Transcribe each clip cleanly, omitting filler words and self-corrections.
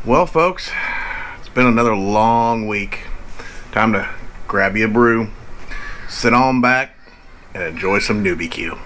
Well, folks, it's been another long week. Time to grab you a brew, sit on back, and enjoy some Newbie Q.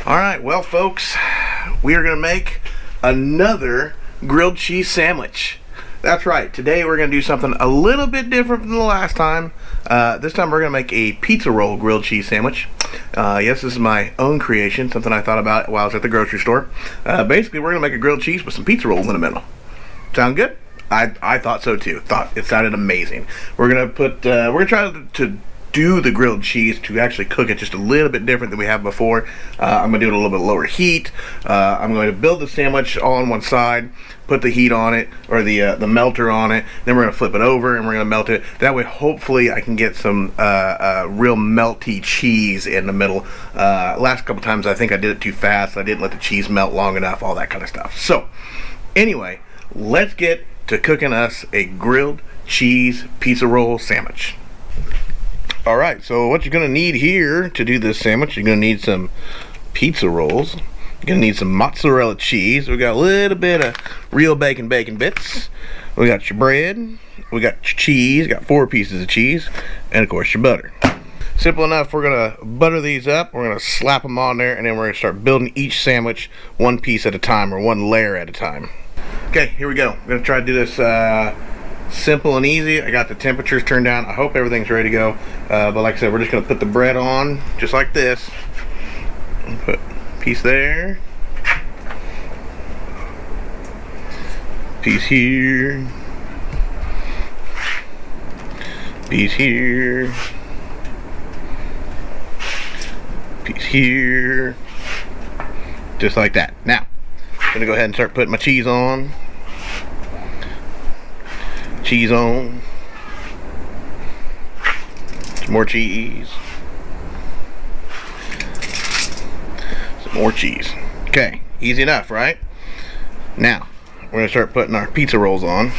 Alright, well folks, we are going to make another grilled cheese sandwich. That's right, today we're going to do something a little bit different from the last time. This time we're going to make a pizza roll grilled cheese sandwich. Yes, this is my own creation, something I thought about while I was at the grocery store. Basically, we're going to make a grilled cheese with some pizza rolls in the middle. Sound good? I thought so too. Thought it sounded amazing. We're going to try to do the grilled cheese to actually cook it just a little bit different than we have before. I'm going to do it a little bit lower heat. I'm going to build the sandwich all on one side, put the heat on it, or the melter on it, then we're going to flip it over and we're going to melt it. That way hopefully I can get some real melty cheese in the middle. Last couple times I think I did it too fast. I didn't let the cheese melt long enough, all that kind of stuff. So anyway, let's get to cooking us a grilled cheese pizza roll sandwich. Alright, so what you're going to need here to do this sandwich, you're going to need some pizza rolls. You're going to need some mozzarella cheese. We got a little bit of real bacon bits. We got your bread. We got your cheese. Got 4 pieces of cheese. And of course your butter. Simple enough. We're going to butter these up. We're going to slap them on there. And then we're going to start building each sandwich one piece at a time, or one layer at a time. Okay, here we go. I'm going to try to do this simple and easy. I got the temperatures turned down. I hope everything's ready to go. But like I said, we're just going to put the bread on just like this. Put a piece there. Piece here. Piece here. Piece here. Just like that. Now, I'm going to go ahead and start putting my cheese on. Cheese on. Some more cheese. Some more cheese. Okay, easy enough, right? Now, we're going to start putting our pizza rolls on.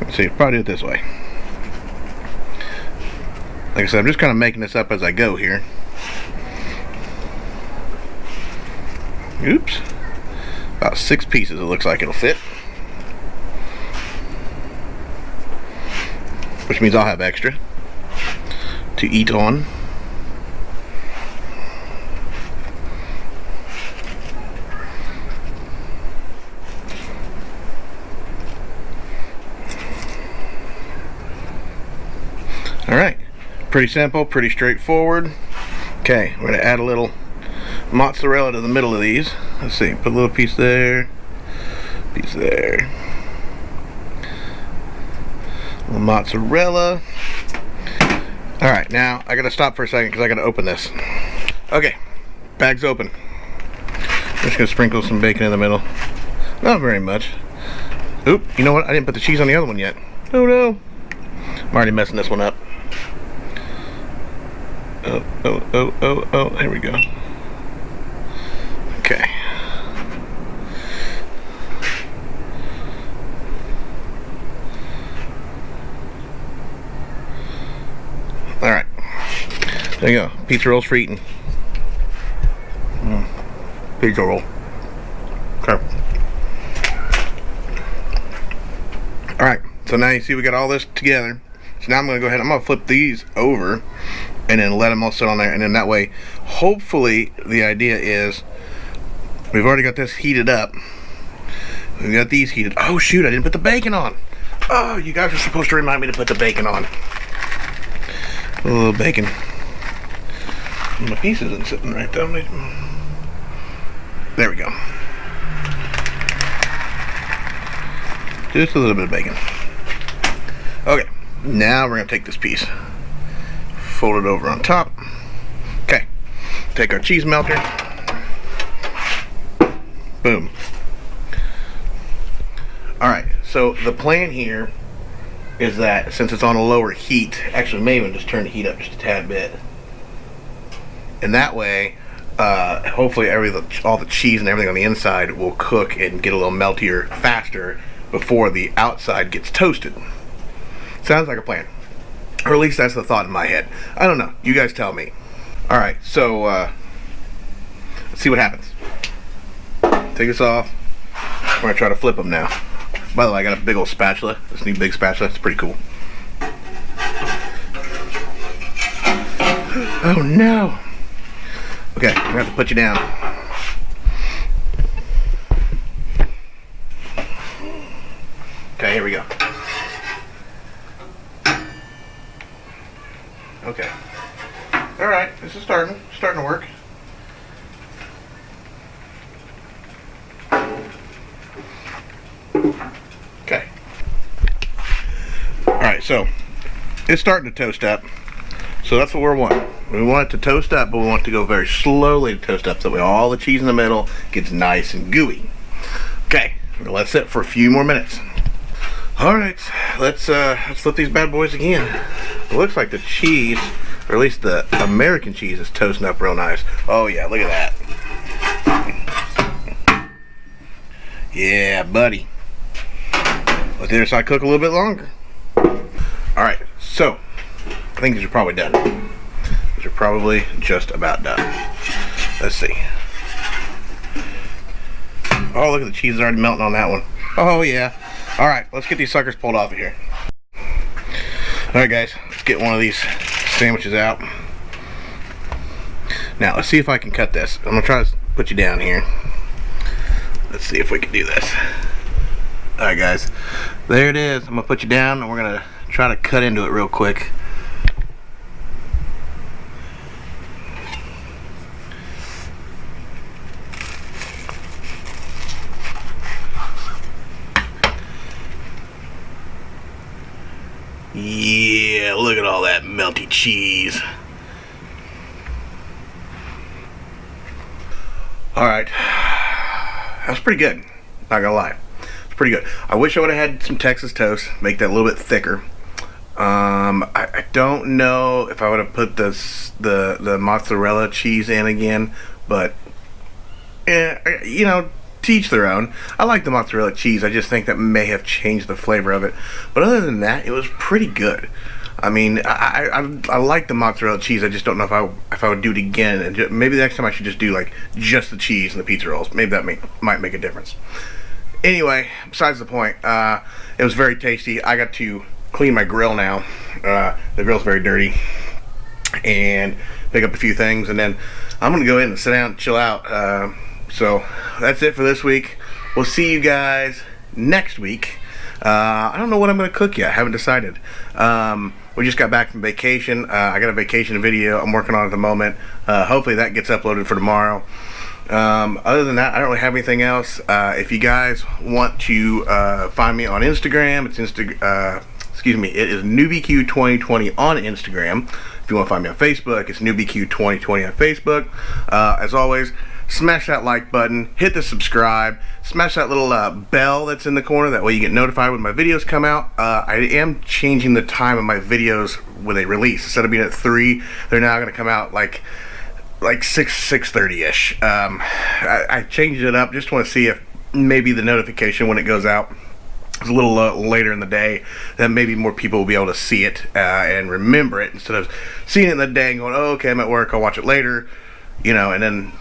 Let's see, probably do it this way. Like I said, I'm just kind of making this up as I go here. Oops. About 6 pieces it looks like it'll fit. Which means I'll have extra to eat on. Alright, pretty simple, pretty straightforward. Okay, we're going to add a little mozzarella to the middle of these. Let's see, put a little piece there, piece there. Little mozzarella. Alright, now I gotta stop for a second because I gotta open this. Okay, bag's open. I'm just gonna sprinkle some bacon in the middle. Not very much. Oop, you know what? I didn't put the cheese on the other one yet. Oh no. I'm already messing this one up. Oh, here we go. Okay. Alright, there you go. Pizza rolls for eating. Pizza roll. Okay. Alright, so now you see we got all this together. So now I'm going to go ahead, I'm going to flip these over and then let them all sit on there. And then that way, hopefully, the idea is we've already got this heated up. We've got these heated. Oh shoot, I didn't put the bacon on. Oh, you guys are supposed to remind me to put the bacon on. A little bacon. My piece isn't sitting right down there. There we go. Just a little bit of bacon. Okay, now we're going to take this piece, fold it over on top. Okay, take our cheese melter. Boom. so the plan here is that since it's on a lower heat, actually maybe even just turn the heat up just a tad bit, and that way hopefully all the cheese and everything on the inside will cook and get a little meltier faster before the outside gets toasted. Sounds like a plan, or at least that's the thought in my head. I don't know, you guys tell me. Alright, so let's see what happens. Take this off. We're gonna try to flip them now. By the way, I got a big old spatula, this new big spatula. It's pretty cool. Oh no! Okay, I'm gonna have to put you down. Okay, here we go. Okay. Alright, this is starting to work. Okay. Alright, so it's starting to toast up. So that's what we're wanting. We want it to toast up, but we want it to go very slowly to toast up so that way all the cheese in the middle gets nice and gooey. Okay, let's sit for a few more minutes. Alright, let's flip these bad boys again. It looks like the cheese, or at least the American cheese, is toasting up real nice. Oh yeah, look at that. Yeah, buddy. Let the other side cook a little bit longer. Alright, so I think these are probably done. These are probably just about done. Let's see. Oh, look at the cheese is already melting on that one. Oh yeah. Alright, let's get these suckers pulled off of here. Alright guys, let's get one of these sandwiches out. Now, let's see if I can cut this. I'm going to try to put you down here. Let's see if we can do this. Alright guys, there it is. I'm going to put you down and we're going to try to cut into it real quick. Yeah, look at all that melty cheese. Alright, that's pretty good, not gonna lie. It's pretty good. I wish I would have had some Texas toast, make that a little bit thicker. I don't know if I would have put the mozzarella cheese in again, but you know, to each their own. I like the mozzarella cheese. I just think that may have changed the flavor of it. But other than that, it was pretty good. I mean, I like the mozzarella cheese. I just don't know if I would do it again. And maybe the next time I should just do like just the cheese and the pizza rolls. Maybe that might make a difference. Anyway, besides the point, it was very tasty. I got to clean my grill now. The grill's very dirty, and pick up a few things, and then I'm gonna go in and sit down and chill out. So that's it for this week. We'll see you guys next week. I don't know what I'm going to cook yet. I haven't decided. We just got back from vacation. I got a vacation video I'm working on at the moment. Hopefully that gets uploaded for tomorrow. Other than that, I don't really have anything else. If you guys want to find me on Instagram, it is NewbieQ2020 on Instagram. If you want to find me on Facebook, it's NewbieQ2020 on Facebook. As always, smash that like button, hit the subscribe, smash that little bell that's in the corner. That way you get notified when my videos come out. I am changing the time of my videos when they release. Instead of being at 3, they're now going to come out like 6:30ish. I changed it up. Just want to see if maybe the notification when it goes out is a little later in the day, then maybe more people will be able to see it and remember it, instead of seeing it in the day and going, oh, okay, I'm at work, I'll watch it later, you know, and then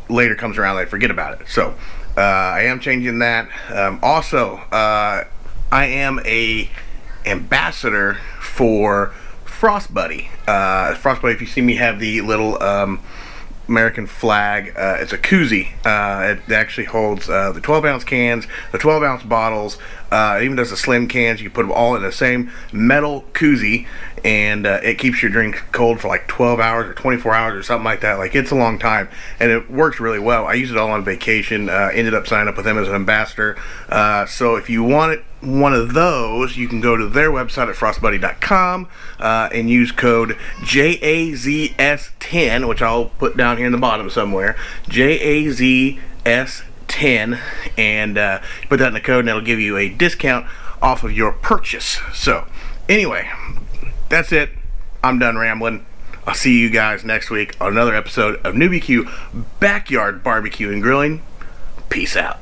later comes around, I forget about it. So I am changing that. Also, I am a ambassador for Frost Buddy. Frost Buddy, if you see me have the little American flag, it's a koozie. It actually holds the 12-ounce cans, the 12-ounce bottles. It even does the slim cans. You can put them all in the same metal koozie, and it keeps your drink cold for like 12 hours or 24 hours or something like that. Like, it's a long time, and it works really well. I use it all on vacation. Ended up signing up with them as an ambassador. So if you want it, one of those, you can go to their website at frostbuddy.com and use code JAZS10, which I'll put down here in the bottom somewhere, JAZS10, and put that in the code and it'll give you a discount off of your purchase. So anyway, that's it. I'm done rambling. I'll see you guys next week on another episode of Newbie Q Backyard Barbecue and Grilling. Peace out.